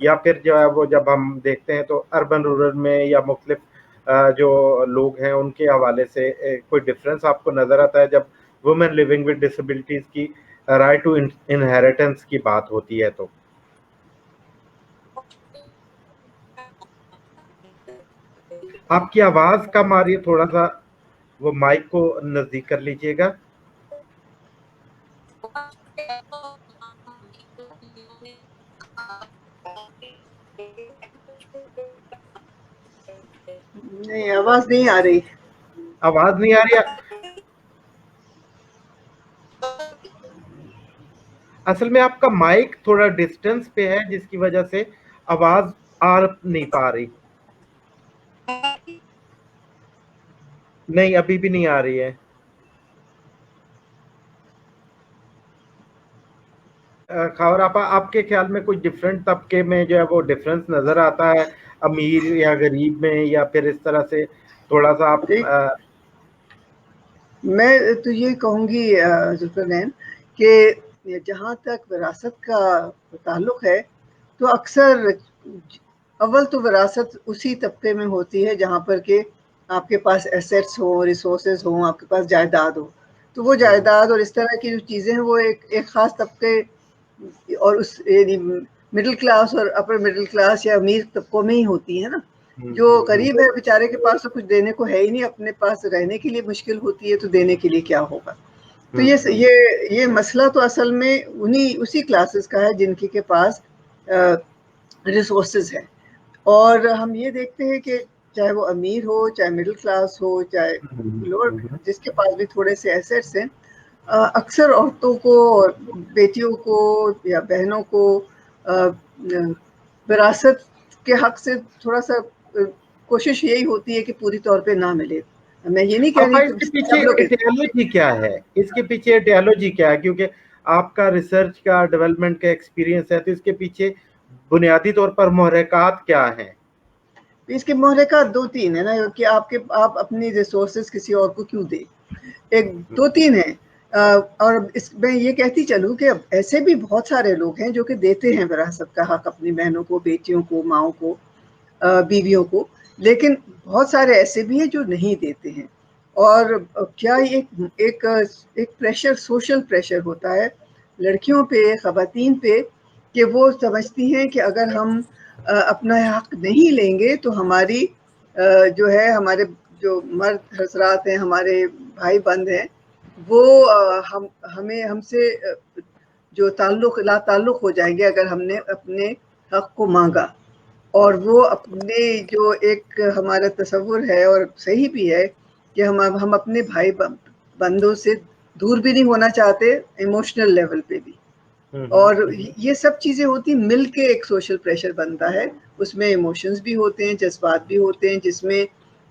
یا پھر جو ہے وہ جب ہم دیکھتے ہیں تو اربن رورل میں یا مختلف جو لوگ ہیں ان کے حوالے سے کوئی ڈفرینس آپ کو نظر آتا ہے جب وومن لیونگ ود ڈسیبلٹیز کی رائٹ ٹو انہیریٹنس کی بات ہوتی ہے؟ تو آپ کی آواز کم آ رہی ہے، تھوڑا سا وہ مائک کو نزدیک کر لیجئے گا. نہیں آواز نہیں آ رہی. آواز نہیں آ رہی ہے. اصل میں آپ کا مائک تھوڑا ڈسٹنس پہ ہے جس کی وجہ سے آواز آ نہیں پا رہی. نہیں ابھی بھی نہیں آ رہی ہے. خاور آپا، آپ کے خیال میں کوئی ڈفرینٹ طبقے میں جو ہے وہ ڈفرینس نظر آتا ہے امیر یا غریب میں، یا پھر اس طرح سے تھوڑا سا آپ؟ میں تو یہ کہوں گی ذوالفقار کہ جہاں تک وراثت کا تعلق ہے تو اکثر اول تو وراثت اسی طبقے میں ہوتی ہے جہاں پر کہ آپ کے پاس ایسیٹس ہوں، ریسورسز ہوں، آپ کے پاس جائیداد ہو. تو وہ جائیداد اور اس طرح کی جو چیزیں ہیں وہ ایک خاص طبقے اور اس یعنی مڈل کلاس اور اپر مڈل کلاس یا امیر طبقوں میں ہی ہوتی ہے نا. جو غریب ہے بیچارے کے پاس تو کچھ دینے کو ہے ہی نہیں، اپنے پاس رہنے کے لیے مشکل ہوتی ہے تو دینے کے لیے کیا ہوگا. تو یہ مسئلہ تو اصل میں اسی کلاسز کا ہے جن کے پاس ریسورسز ہیں. اور ہم یہ دیکھتے ہیں کہ چاہے وہ امیر ہو، چاہے مڈل کلاس ہو، چاہے لوور، جس کے پاس بھی تھوڑے سے ایسیٹس ہیں، اکثر عورتوں کو، بیٹیوں کو یا بہنوں کو وراثت کے حق سے تھوڑا سا کوشش یہی ہوتی ہے کہ پوری طور پہ نہ ملے. میں یہ نہیں کہہ رہی اس کے پیچھے سب لوگ ایڈیالوجی کیا ہے؟ اس کے پیچھے ایڈیالوجی کیا ہے؟ کیونکہ آپ کا ریسرچ کا ڈیولپمنٹ کا ایکسپیرینس ہے، تو اس کے پیچھے بنیادی طور پر محرکات کیا ہیں؟ اس کے محرکات دو تین ہیں نا کہ آپ اپنی ریسورسز کسی اور کو کیوں دیں. ایک دو تین ہیں. اور میں یہ کہتی چلوں کہ اب ایسے بھی بہت سارے لوگ ہیں جو کہ دیتے ہیں وراثت کا حق اپنی بہنوں کو، بیٹیوں کو، ماؤں کو، بیویوں کو، لیکن بہت سارے ایسے بھی ہیں جو نہیں دیتے ہیں. اور کیا ایک پریشر، سوشل پریشر ہوتا ہے لڑکیوں پہ، خواتین پہ، کہ وہ سمجھتی ہیں کہ اگر ہم اپنا حق نہیں لیں گے تو ہماری جو ہے، ہمارے جو مرد حضرات ہیں، ہمارے بھائی بند ہیں، وہ ہم سے جو لا تعلق ہو جائیں گے اگر ہم نے اپنے حق کو مانگا. اور وہ اپنے جو ایک ہمارا تصور ہے اور صحیح بھی ہے کہ ہم اپنے بھائی بندوں سے دور بھی نہیں ہونا چاہتے ایموشنل لیول پہ بھی. اور یہ سب چیزیں ہوتی مل کے ایک سوشل پریشر بنتا ہے. اس میں ایموشنز بھی ہوتے ہیں، جذبات بھی ہوتے ہیں، جس میں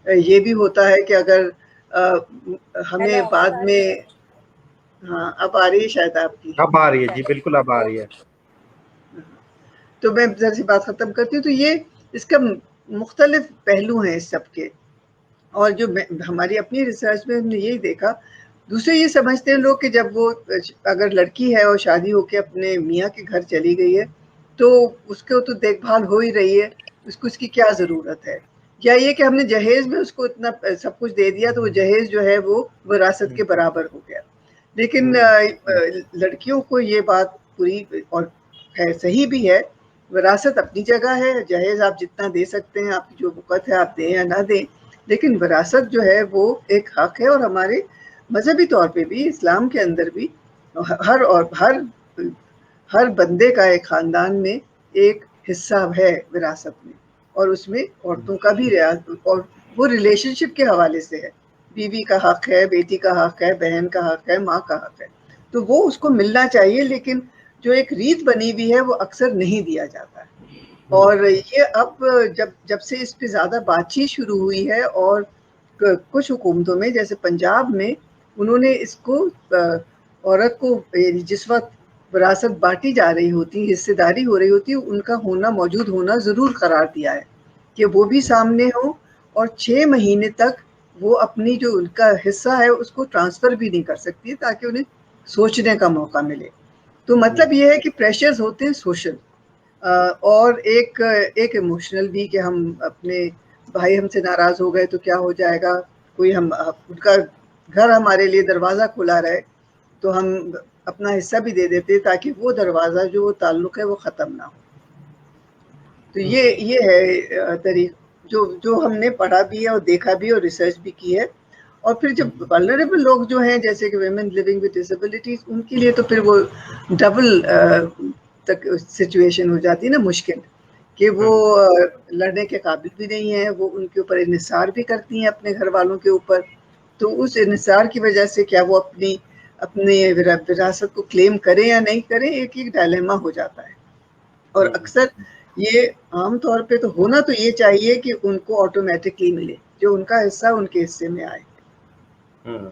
یہ بھی ہوتا ہے کہ اگر ہمیں بعد میں، ہاں اب آ رہی ہے شاید آپ کی؟ اب آ رہی ہے جی، بالکل اب آ رہی ہے. تو میں ذرا سی بات ختم کرتی ہوں. تو یہ اس کا مختلف پہلو ہیں اس سب کے. اور جو ہماری اپنی ریسرچ میں ہم نے یہی دیکھا. دوسرے یہ سمجھتے ہیں لوگ کہ جب وہ اگر لڑکی ہے اور شادی ہو کے اپنے میاں کے گھر چلی گئی ہے تو اس کو تو دیکھ بھال ہو ہی رہی ہے، اس کی کیا ضرورت ہے. یا یہ کہ ہم نے جہیز میں اس کو اتنا سب کچھ دے دیا تو وہ جہیز جو ہے وہ وراثت کے برابر ہو گیا. لیکن لڑکیوں کو یہ بات پوری اور صحیح بھی ہے، وراثت اپنی جگہ ہے، جہیز آپ جتنا دے سکتے ہیں، آپ کی جو وقت ہے آپ دیں یا نہ دیں، لیکن وراثت جو ہے وہ ایک حق ہے. اور ہمارے مذہبی طور پہ بھی، اسلام کے اندر بھی، ہر بندے کا ایک خاندان میں ایک حصہ ہے وراثت میں. اور اس میں عورتوں کا بھی اور وہ ریلیشن شپ کے حوالے سے ہے. بیوی کا حق ہے، بیٹی کا حق ہے، بہن کا حق ہے، ماں کا حق ہے. تو وہ اس کو ملنا چاہیے، لیکن جو ایک ریت بنی ہوئی ہے وہ اکثر نہیں دیا جاتا ہے. اور یہ اب جب سے اس پہ زیادہ بات چیت شروع ہوئی ہے، اور کچھ حکومتوں میں جیسے پنجاب میں انہوں نے اس کو عورت کو جس وقت وراثت بانٹی جا رہی ہوتی، حصے داری ہو رہی ہوتی، ان کا موجود ہونا ضرور قرار دیا ہے کہ وہ بھی سامنے ہو. اور 6 مہینے تک وہ اپنی جو ان کا حصہ ہے اس کو ٹرانسفر بھی نہیں کر سکتی تاکہ انہیں سوچنے کا موقع ملے. تو مطلب یہ ہے کہ پریشرز ہوتے ہیں سوشل. اور ایک ایموشنل بھی کہ ہم اپنے بھائی ہم سے ناراض ہو گئے تو کیا ہو جائے گا، کوئی ہم ان کا گھر ہمارے لیے دروازہ کھلا رہے تو ہم اپنا حصہ بھی دے دیتے تاکہ وہ دروازہ جو تعلق ہے وہ ختم نہ ہو. تو یہ ہے طریق جو ہم نے پڑھا بھی ہے اور دیکھا بھی اور ریسرچ بھی کی ہے. اور پھر جب ولنریبل لوگ جو ہیں جیسے کہ ویمن لیونگ ود ڈسیبلٹیز، ان کے لیے تو پھر وہ ڈبل تک سچویشن ہو جاتی ہے نا، مشکل کہ وہ لڑنے کے قابل بھی نہیں ہیں، وہ ان کے اوپر انحصار بھی کرتی ہیں اپنے گھر والوں کے اوپر. تو اس انحصار کی وجہ سے کیا وہ اپنی وراثت کو کلیم کریں یا نہیں کریں، ایک ڈائلیما ہو جاتا ہے. اور اکثر یہ عام طور پہ تو ہونا تو یہ چاہیے کہ ان کو آٹومیٹکلی ملے، جو ان کا حصہ ان کے حصے میں آئے،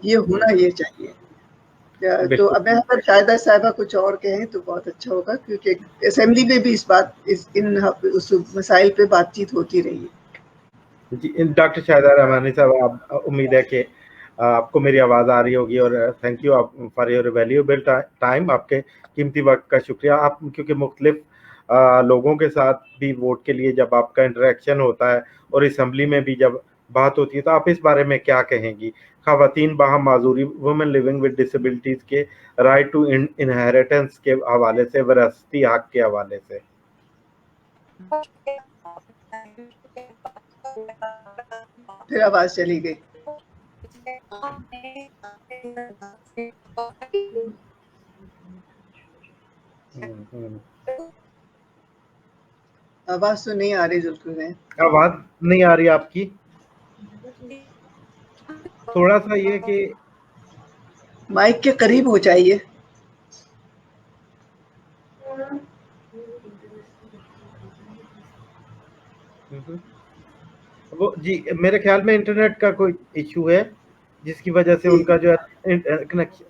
یہ ہونا یہ چاہیے. تو اب میں اگر شاہدہ صاحبہ کچھ اور کہیں تو بہت اچھا ہوگا، کیونکہ اسمبلی میں بھی اس مسائل پہ بات چیت ہوتی رہی ہے. جی ڈاکٹر شاہدہ رحمانی صاحب، امید ہے کہ آپ کو میری آواز آ رہی ہوگی، اور thank you for your valuable time, آپ کے قیمتی وقت کا شکریہ. آپ کیونکہ مختلف لوگوں کے ساتھ بھی ووٹ کے لیے جب آپ کا انٹریکشن ہوتا ہے اور اسمبلی میں بھی جب بات ہوتی ہے، تو آپ اس بارے میں کیا کہیں گی؟ خواتین باہم معذوری، وومن لیونگ ود ڈسیبلٹیز کے رائٹ ٹو انہیریٹنس کے حوالے سے، وراثتی حق کے حوالے سے. پھر آواز چلی گئی. آواز تو نہیں آ رہی ذوالقرنین. آواز نہیں آ رہی آپ کی؟ تھوڑا سا یہ کہ مائک کے قریب ہو جائیے. وہ جی میرے خیال میں انٹرنیٹ کا کوئی ایشو ہے جس کی وجہ سے ان کا جو ہے کنیکشن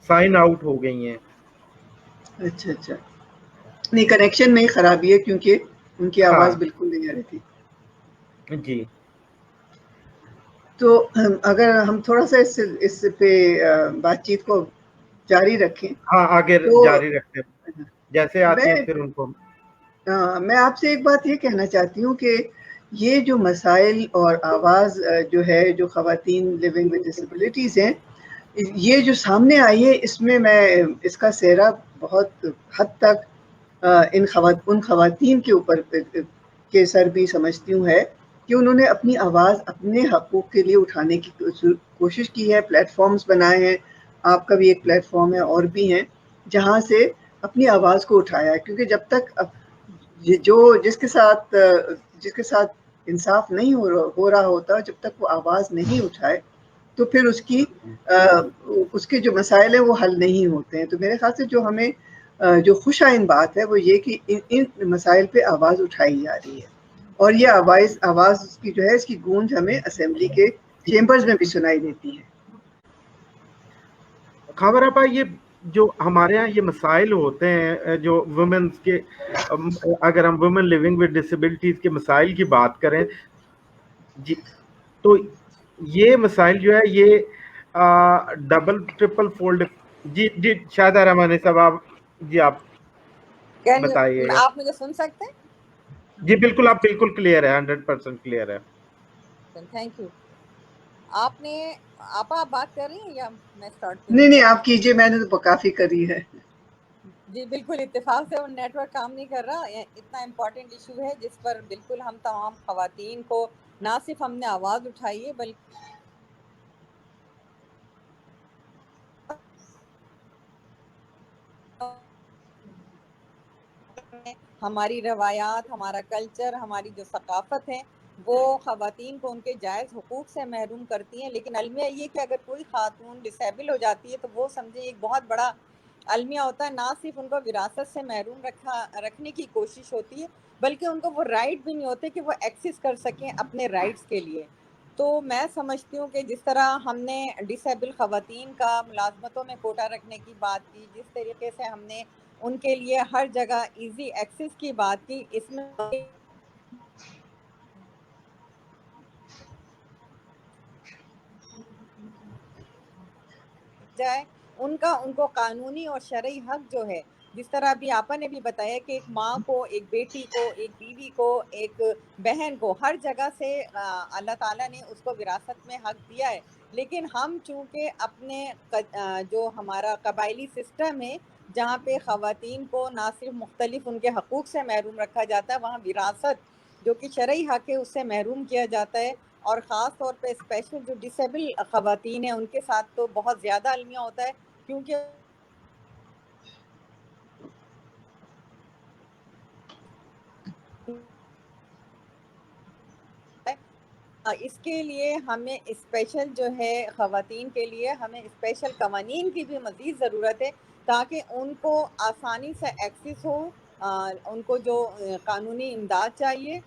سائن آؤٹ ہو گئی ہیں. اچھا نہیں، کنیکشن میں ہی خرابی ہے کیونکہ ان کی آواز ہاں بالکل نہیں آ رہی تھی. جی تو اگر ہم تھوڑا سا اس پہ بات چیت کو جاری رکھیں ہاں آگے تو جاری رکھتے ہیں، جیسے آتی میں ہیں پھر ان کو. میں آپ سے ایک بات یہ کہنا چاہتی ہوں کہ یہ جو مسائل اور آواز جو ہے جو خواتین لیونگ ود ڈسیبلٹیز ہیں، یہ جو سامنے آئی ہے، اس میں اس کا سہرا بہت حد تک ان خواتین کے اوپر کے سر بھی سمجھتی ہوں ہے کہ انہوں نے اپنی آواز اپنے حقوق کے لیے اٹھانے کی کوشش کی ہے، پلیٹ فارمز بنائے ہیں. آپ کا بھی ایک پلیٹ فارم ہے، اور بھی ہیں جہاں سے اپنی آواز کو اٹھایا ہے. کیونکہ جب تک جس کے ساتھ انصاف نہیں ہو رہا ہوتا، جب تک وہ آواز نہیں اٹھائے تو پھر اس کے جو مسائل ہیں وہ حل نہیں ہوتے ہیں. تو میرے خیال سے جو ہمیں جو خوش آئند بات ہے وہ یہ کہ ان مسائل پہ آواز اٹھائی جا رہی ہے، اور یہ آواز کی جو ہے اس کی گونج ہمیں اسمبلی کے چیمبرز میں بھی سنائی دیتی ہے. خبر آپ، یہ جو ہمارے ہاں یہ مسائل ہوتے ہیں جو وومنس کے، اگر ہم وومن لیونگ ود ڈسیبلٹیز کے مسائل کی بات کریں جی، تو یہ مسائل جو ہے یہ ڈبل ٹرپل فولڈ. جی شاہدہ رحمانی صاحب، جی آپ بتائیے گا. آپ مجھے سن سکتے ہیں؟ جی بالکل، آپ بالکل کلیئر ہے، 100% کلیئر ہے. Thank you. آپ بات کر رہی ہیں یا میں سٹارٹ کروں؟ نہیں آپ کیجئے، میں نے تو کافی کری ہے. جی بالکل اتفاق سے وہ نیٹ ورک کام نہیں کر رہا. اتنا امپورٹنٹ ایشو ہے جس پر بالکل ہم تمام خواتین کو نہ صرف ہم نے آواز اٹھائی ہے بلکہ ہماری روایات، ہمارا کلچر، ہماری جو ثقافت ہے وہ خواتین کو ان کے جائز حقوق سے محروم کرتی ہیں. لیکن المیہ یہ کہ اگر کوئی خاتون ڈسیبل ہو جاتی ہے تو وہ سمجھے ایک بہت بڑا المیہ ہوتا ہے. نہ صرف ان کو وراثت سے محروم رکھنے کی کوشش ہوتی ہے بلکہ ان کو وہ رائٹ بھی نہیں ہوتے کہ وہ ایکسس کر سکیں اپنے رائٹس کے لیے. تو میں سمجھتی ہوں کہ جس طرح ہم نے ڈسیبل خواتین کا ملازمتوں میں کوٹا رکھنے کی بات کی، جس طریقے سے ہم نے ان کے لیے ہر جگہ ایزی ایکسس کی بات کی، اس میں جائے ان کو قانونی اور شرعی حق جو ہے جس طرح ابھی آپا نے بھی بتایا کہ ایک ماں کو، ایک بیٹی کو، ایک بیوی کو، ایک بہن کو، ہر جگہ سے اللہ تعالیٰ نے اس کو وراثت میں حق دیا ہے، لیکن ہم چونکہ اپنے جو ہمارا قبائلی سسٹم ہے جہاں پہ خواتین کو نہ صرف مختلف ان کے حقوق سے محروم رکھا جاتا ہے، وہاں وراثت جو کہ شرعی حق ہے اس سے محروم کیا جاتا ہے، اور خاص طور پہ اسپیشل جو ڈسیبل خواتین ہیں ان کے ساتھ تو بہت زیادہ المیہ ہوتا ہے، کیونکہ اس کے لیے ہمیں اسپیشل جو ہے خواتین کے لیے ہمیں اسپیشل قوانین کی بھی مزید ضرورت ہے تاکہ ان کو آسانی سے ایکسیس ہو، ان کو جو قانونی امداد چاہیے،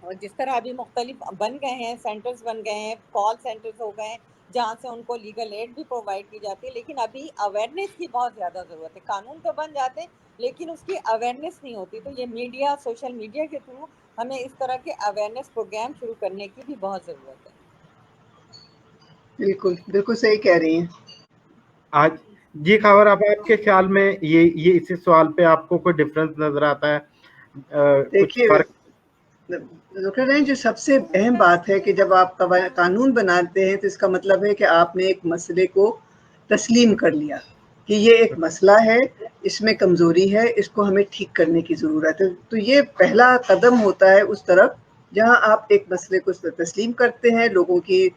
اور جس طرح ابھی مختلف بن گئے ہیں، سینٹرز بن گئے ہیں، کال سینٹرز ہو گئے ہیں جہاں سے ان کو لیگل ایڈ بھی پرووائڈ کی جاتی ہے، لیکن ابھی اویئرنیس کی بہت زیادہ ضرورت ہے۔ قانون تو بن جاتے ہیں لیکن اس کی اویئرنیس نہیں ہوتی، تو یہ میڈیا، سوشل میڈیا کے تھرو ہمیں اس طرح کے اویئرنیس پروگرام شروع کرنے کی بھی بہت ضرورت ہے۔ بالکل بالکل صحیح کہہ رہی ہیں آج جی خاور آپ کے خیال میں یہ اسی سوال پہ آپ کو کوئی ڈفرنس نظر آتا ہے، کچھ دیکھیے فرق؟ ڈاکٹر رین، جو سب سے اہم بات ہے کہ جب آپ قانون بناتے ہیں تو اس کا مطلب ہے کہ آپ نے ایک مسئلے کو تسلیم کر لیا کہ یہ ایک مسئلہ ہے، اس میں کمزوری ہے، اس کو ہمیں ٹھیک کرنے کی ضرورت ہے۔ تو یہ پہلا قدم ہوتا ہے اس طرف جہاں آپ ایک مسئلے کو تسلیم کرتے ہیں لوگوں کی۔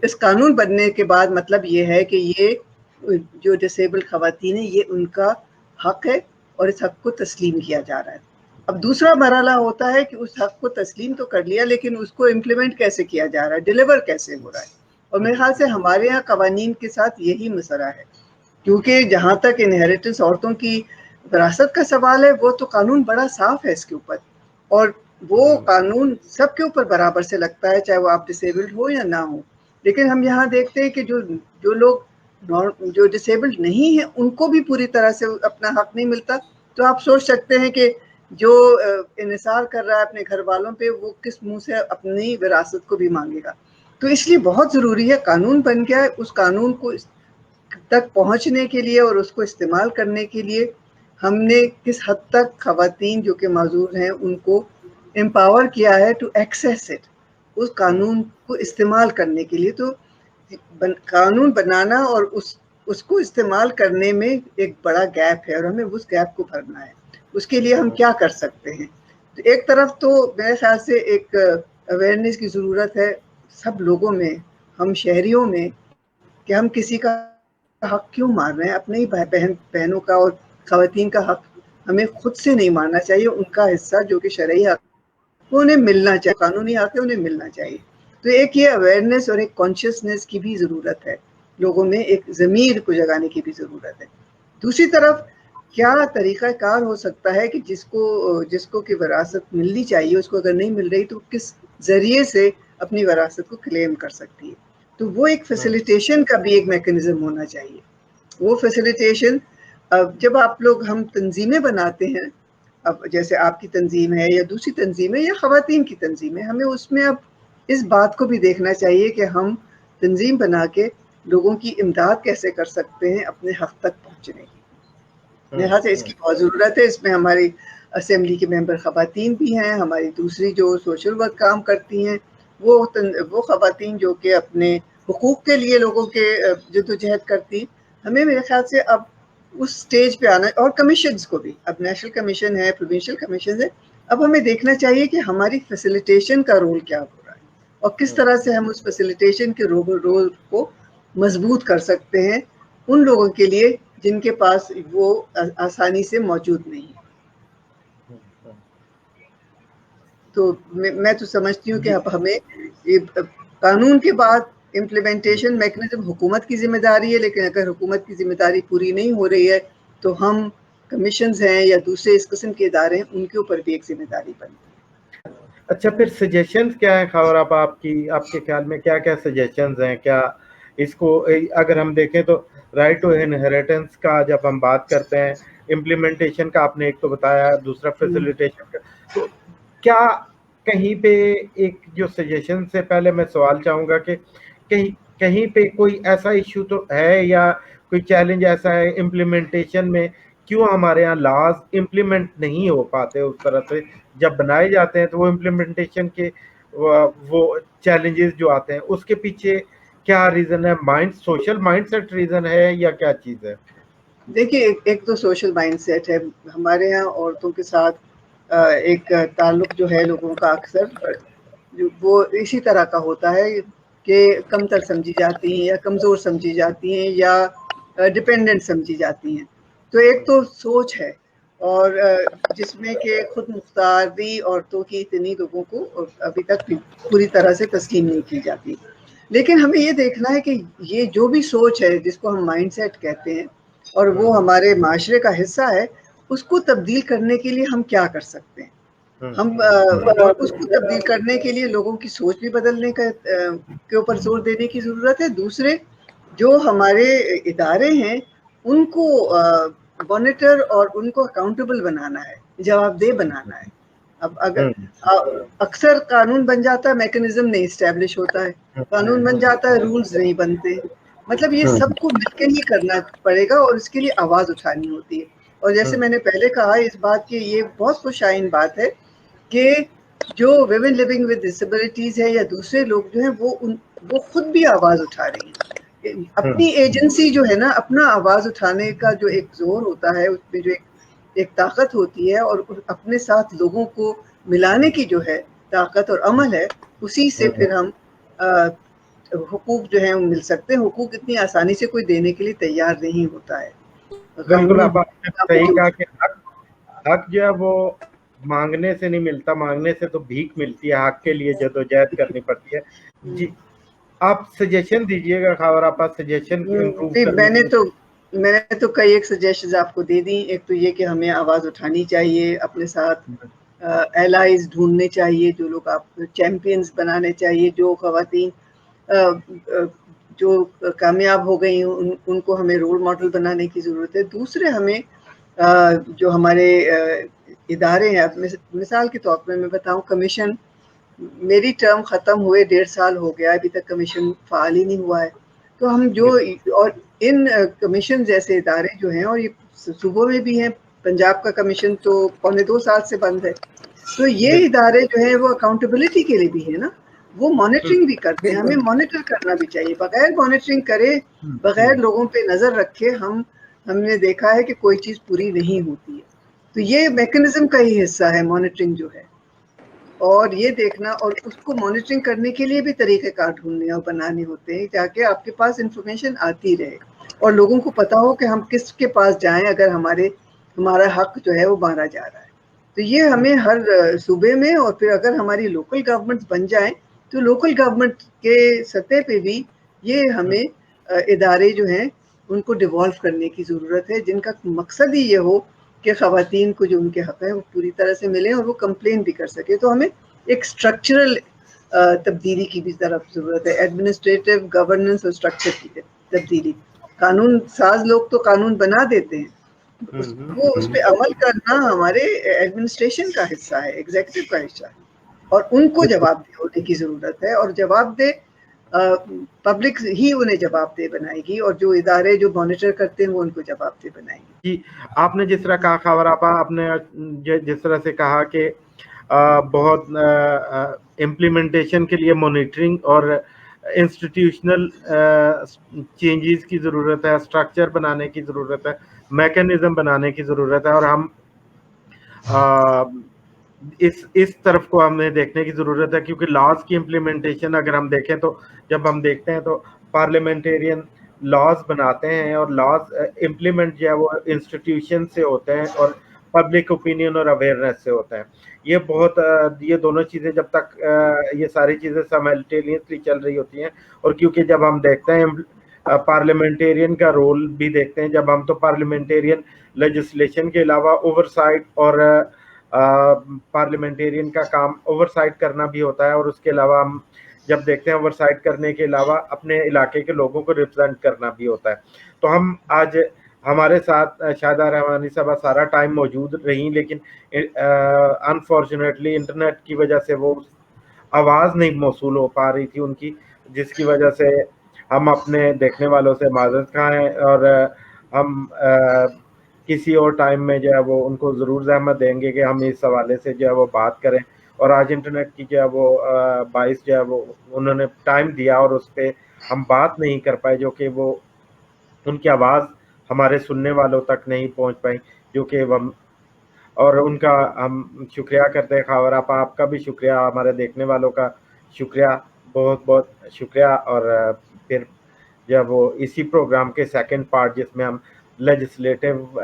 اس قانون بننے کے بعد مطلب یہ ہے کہ یہ جو ڈسیبل خواتین ہیں یہ ان کا حق ہے اور اس حق کو تسلیم کیا جا رہا ہے۔ اب دوسرا مرحلہ ہوتا ہے کہ اس حق کو تسلیم تو کر لیا لیکن اس کو امپلیمنٹ کیسے کیا جا رہا ہے، ڈیلیور کیسے ہو رہا ہے۔ اور میرے خیال سے ہمارے یہاں قوانین کے ساتھ یہی مسئلہ ہے، کیونکہ جہاں تک انہیریٹنس عورتوں کی وراثت کا سوال ہے وہ تو قانون بڑا صاف ہے اس کے اوپر، اور وہ قانون سب کے اوپر برابر سے لگتا ہے، چاہے وہ آپ ڈسیبلڈ ہو یا نہ ہو۔ لیکن ہم یہاں دیکھتے ہیں کہ جو لوگ جو ڈسیبلڈ نہیں ہیں ان کو بھی پوری طرح سے اپنا حق نہیں ملتا۔ تو آپ سوچ سکتے ہیں کہ جو انحصار کر رہا ہے اپنے گھر والوں پہ وہ کس منہ سے اپنی وراثت کو بھی مانگے گا۔ تو اس لیے بہت ضروری ہے، قانون بن گیا ہے، اس قانون کو تک پہنچنے کے لیے اور اس کو استعمال کرنے کے لیے ہم نے کس حد تک خواتین جو کہ معذور ہیں ان کو امپاور کیا ہے ٹو ایکسیس اٹ، اس قانون کو استعمال کرنے کے لیے۔ تو قانون بنانا اور اس کو استعمال کرنے میں ایک بڑا گیپ ہے اور ہمیں اس گیپ کو بھرنا ہے۔ اس کے لیے ہم کیا کر سکتے ہیں؟ تو ایک طرف تو میرے خیال سے ایک اویئرنیس کی ضرورت ہے سب لوگوں میں، ہم شہریوں میں، کہ ہم کسی کا حق کیوں مار رہے ہیں، اپنے ہی بہنوں کا اور خواتین کا حق ہمیں خود سے نہیں مارنا چاہیے، ان کا حصہ جو کہ شرعی حق وہ انہیں ملنا چاہیے، قانونی حق ہے انہیں ملنا چاہیے۔ تو ایک یہ اویئرنیس اور ایک کانشیسنیس کی بھی ضرورت ہے، لوگوں میں ایک ضمیر کو جگانے کی بھی ضرورت ہے۔ دوسری طرف کیا طریقہ کار ہو سکتا ہے کہ جس کو کہ وراثت ملنی چاہیے اس کو اگر نہیں مل رہی تو کس ذریعے سے اپنی وراثت کو کلیم کر سکتی ہے۔ تو وہ ایک فیسیلیٹیشن کا بھی ایک میکانزم ہونا چاہیے۔ وہ فیسیلیٹیشن جب آپ لوگ ہم تنظیمیں بناتے ہیں، اب جیسے آپ کی تنظیم ہے یا دوسری تنظیم ہے یا خواتین کی تنظیم ہے، ہمیں اس میں اب اس بات کو بھی دیکھنا چاہیے کہ ہم تنظیم بنا کے لوگوں کی امداد کیسے کر سکتے ہیں اپنے حق تک پہنچنے کی۔ میرے خیال سے اس کی بہت ضرورت ہے۔ اس میں ہماری اسمبلی کے ممبر خواتین بھی ہیں، ہماری دوسری جو سوشل ورک کام کرتی ہیں وہ خواتین جو کہ اپنے حقوق کے لیے لوگوں کے جدوجہد کرتی ہیں۔ ہمیں میرے خیال سے اب اس سٹیج پہ آنا، اور کمیشنز کو بھی، اب نیشنل کمیشن ہے، پروونشل کمیشن ہے، اب ہمیں دیکھنا چاہیے کہ ہماری فیسیلیٹیشن کا رول کیا ہو رہا ہے اور کس طرح سے ہم اس فیسیلیٹیشن کے رول کو مضبوط کر سکتے ہیں ان لوگوں کے لیے جن کے پاس وہ آسانی سے موجود نہیں ہے۔ تو میں تو سمجھتی ہوں کہ اب ہمیں قانون کے بعد امپلیمنٹیشن میکنزم حکومت کی ذمہ داری ہے، لیکن اگر حکومت کی ذمہ داری پوری نہیں ہو رہی ہے تو ہم کمیشنز ہیں یا دوسرے اس قسم کے ادارے ہیں ان کے اوپر بھی ایک ذمہ داری بنتی ہے۔ اچھا، پھر سجیشنز کیا ہیں خاور آپ کے خیال میں کیا کیا سجیشنز ہیں؟ کیا اس کو اگر ہم دیکھیں تو رائٹ ٹو انہیریٹنس کا جب ہم بات کرتے ہیں، امپلیمنٹیشن کا آپ نے ایک تو بتایا، دوسرا فیسیلیٹیشن کا، تو کیا کہیں پہ ایک جو سجیشن سے پہلے میں سوال چاہوں گا کہ کہیں پہ کوئی ایسا ایشو تو ہے یا کوئی چیلنج ایسا ہے امپلیمنٹیشن میں کیوں ہمارے یہاں لاز امپلیمنٹ نہیں ہو پاتے اس طرح سے, جب بنائے جاتے ہیں تو وہ امپلیمنٹیشن کے وہ چیلنجز جو آتے ہیں اس کے پیچھے کیا ریزن ہے؟ سوشل مائنڈ سیٹ ریزن ہے یا کیا چیز ہے؟ دیکھیے ایک تو سوشل مائنڈ سیٹ ہے ہمارے یہاں. عورتوں کے ساتھ ایک تعلق جو ہے لوگوں کا اکثر وہ اسی طرح کا ہوتا ہے کہ کمتر سمجھی جاتی ہیں یا کمزور سمجھی جاتی ہیں یا ڈپینڈنٹ سمجھی جاتی ہیں. تو ایک تو سوچ ہے, اور جس میں کہ خود مختاری عورتوں کی اتنی لوگوں کو ابھی تک پوری طرح سے تسلیم نہیں کی جاتی. لیکن ہمیں یہ دیکھنا ہے کہ یہ جو بھی سوچ ہے جس کو ہم مائنڈ سیٹ کہتے ہیں اور وہ ہمارے معاشرے کا حصہ ہے, اس کو تبدیل کرنے کے لیے ہم کیا کر سکتے ہیں. ہم اس کو تبدیل کرنے کے لیے لوگوں کی سوچ بھی بدلنے کے اوپر زور دینے کی ضرورت ہے. دوسرے جو ہمارے ادارے ہیں ان کو مانیٹر اور ان کو اکاؤنٹیبل بنانا ہے, جواب دہ بنانا ہے. اب اگر اکثر قانون بن جاتا ہے میکنزم نہیں اسٹیبلش ہوتا ہے, قانون بن جاتا ہے رولز نہیں بنتے. مطلب یہ سب کو مل کے ہی کرنا پڑے گا اور اس کے لیے آواز اٹھانی ہوتی ہے. اور جیسے میں نے پہلے کہا اس بات کی یہ بہت خوش آئین بات ہے کہ جو ویمن لیونگ ود ڈسیبلٹیز ہے یا دوسرے لوگ جو ہیں وہ خود بھی آواز اٹھا رہی ہیں. اپنی ایجنسی جو ہے نا, اپنا آواز اٹھانے کا جو ایک زور ہوتا ہے, اس میں جو ایک طاقت ہوتی ہے اور اپنے ساتھ لوگوں کو ملانے کی جو ہے طاقت اور عمل ہے, اسی سے پھر ہم حقوق جو ہیں وہ مل سکتے ہیں. حقوق اتنی آسانی سے کوئی دینے کے لیے تیار نہیں ہوتا ہے. بالکل آپ نے صحیح کہا کہ حق جو ہے وہ مانگنے سے نہیں ملتا, مانگنے سے تو بھیک ملتی ہے. حق کے لیے جدوجہد کرنی پڑتی ہے. جی آپ سجیشن دیجئے گا خاور آپ سجیشن امپروو کرنے میں نے تو کئی ایک سجیشنز آپ کو دے دی. ایک تو یہ کہ ہمیں آواز اٹھانی چاہیے, اپنے ساتھ ایلائز ڈھونڈنے چاہیے, جو لوگ آپ چیمپئنز بنانے چاہیے, جو خواتین جو کامیاب ہو گئی ان کو ہمیں رول ماڈل بنانے کی ضرورت ہے. دوسرے ہمیں جو ہمارے ادارے ہیں, مثال کے طور پر میں بتاؤں کمیشن, میری ٹرم ختم ہوئے 1.5 سال ہو گیا, ابھی تک کمیشن فعال ہی نہیں ہوا ہے. تو ہم جو اور ان کمیشن جیسے ادارے جو ہیں, اور یہ صوبوں میں بھی ہیں, پنجاب کا کمیشن تو 2.25 سال سے بند ہے. تو یہ ادارے جو ہیں وہ اکاؤنٹیبلٹی کے لیے بھی ہے نا, وہ مانیٹرنگ بھی کرتے ہیں. ہمیں مانیٹر کرنا بھی چاہیے. بغیر مانیٹرنگ کرے, بغیر لوگوں پہ نظر رکھے ہم نے دیکھا ہے کہ کوئی چیز پوری نہیں ہوتی ہے. تو یہ میکنزم کا ہی حصہ ہے مانیٹرنگ جو ہے, اور یہ دیکھنا اور اس کو مانیٹرنگ کرنے کے لیے بھی طریقہ کار ڈھونڈنے اور بنانے ہوتے ہیں تاکہ آپ کے پاس انفارمیشن آتی رہے اور لوگوں کو پتا ہو کہ ہم کس کے پاس جائیں اگر ہمارا حق جو ہے وہ مارا جا رہا ہے. تو یہ ہمیں ہر صوبے میں, اور پھر اگر ہماری لوکل گورنمنٹ بن جائیں تو لوکل گورنمنٹ کے سطح پہ بھی یہ ہمیں ادارے جو ہیں ان کو ڈیوالو کرنے کی ضرورت ہے, جن کا مقصد ہی یہ ہو کہ خواتین کو جو ان کے حق ہیں وہ پوری طرح سے ملیں اور وہ کمپلین بھی کر سکے. تو ہمیں ایک اسٹرکچرل تبدیلی کی بھی طرف ضرورت ہے, ایڈمنسٹریٹو گورننس اور اسٹرکچر کی تبدیلی. قانون ساز لوگ تو قانون بنا دیتے ہیں, وہ اس پہ عمل کرنا ہمارے ایڈمنسٹریشن کا حصہ ہے, ایگزیکٹو کا حصہ ہے, اور ان کو جواب دہ ہونے کی ضرورت ہے. اور جواب دہ پبلک ہی انہیں جواب دہ بنائے گی, اور جو ادارے جو مانیٹر کرتے ہیں وہ ان کو جواب دہ بنائیں گے. جی آپ نے جس طرح کہا خاور آپا, آپ نے جس طرح سے کہا کہ بہت امپلیمنٹیشن کے لیے مانیٹرنگ اور انسٹیٹیوشنل چینجز کی ضرورت ہے, اسٹرکچر بنانے کی ضرورت ہے, میکینزم بنانے کی ضرورت ہے, اور ہم اس طرف کو ہمیں دیکھنے کی ضرورت ہے. کیونکہ لاز کی امپلیمنٹیشن اگر ہم دیکھیں تو جب ہم دیکھتے ہیں تو پارلیمنٹیرین لاز بناتے ہیں, اور لاز امپلیمنٹ جو ہے وہ انسٹیٹیوشن سے ہوتے ہیں اور پبلک اوپینین اور اویئرنیس سے ہوتا ہے. یہ دونوں چیزیں جب تک یہ ساری چیزیں سائملٹینیسلی چل رہی ہوتی ہیں, اور کیونکہ جب ہم دیکھتے ہیں پارلیمنٹیرین کا رول بھی دیکھتے ہیں, جب ہم تو پارلیمنٹیرین لیجسلیشن کے علاوہ اوور سائٹ اور پارلیمنٹیرین کا کام اوور سائٹ کرنا بھی ہوتا ہے, اور اس کے علاوہ ہم جب دیکھتے ہیں اوور سائٹ کرنے کے علاوہ اپنے علاقے کے لوگوں کو ریپرزینٹ کرنا بھی ہوتا ہے. تو ہم آج ہمارے ساتھ شاہدہ رحمانی صاحبہ سارا ٹائم موجود رہیں, لیکن انفارچونیٹلی انٹرنیٹ کی وجہ سے وہ آواز نہیں موصول ہو پا رہی تھی ان کی, جس کی وجہ سے ہم اپنے دیکھنے والوں سے معذرت خواہ ہیں, اور ہم کسی اور ٹائم میں جو ہے وہ ان کو ضرور زحمت دیں گے کہ ہم اس حوالے سے جو ہے وہ بات کریں. اور آج انٹرنیٹ کی جو ہے وہ باعث جو ہے وہ انہوں نے ٹائم دیا اور اس پہ ہم بات نہیں کر پائے، جو کہ وہ ان کی آواز ہمارے سننے والوں تک نہیں پہنچ پائی، جو کہ اور ان کا ہم شکریہ کرتے ہیں. خاور آپ کا بھی شکریہ، ہمارے دیکھنے والوں کا شکریہ، بہت بہت شکریہ. اور پھر جب وہ اسی پروگرام کے سیکنڈ پارٹ جس میں ہم لیجسلیٹو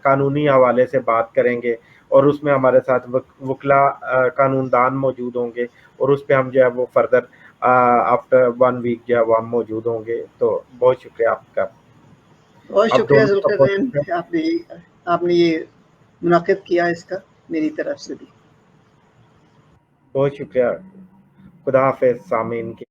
قانونی حوالے سے بات کریں گے، اور اس میں ہمارے ساتھ وکلا قانون دان موجود ہوں گے، اور اس پہ ہم جو ہے وہ فردر آفٹر 1 ویک جو ہے وہ ہم موجود ہوں گے. تو بہت شکریہ آپ کا. بہت آپ شکریہ دونوں کا بہت ذوالقرنین، شکریہ. آپ نے یہ منعقد کیا اس کا، میری طرف سے بھی بہت شکریہ. خدا حافظ سامعین کی.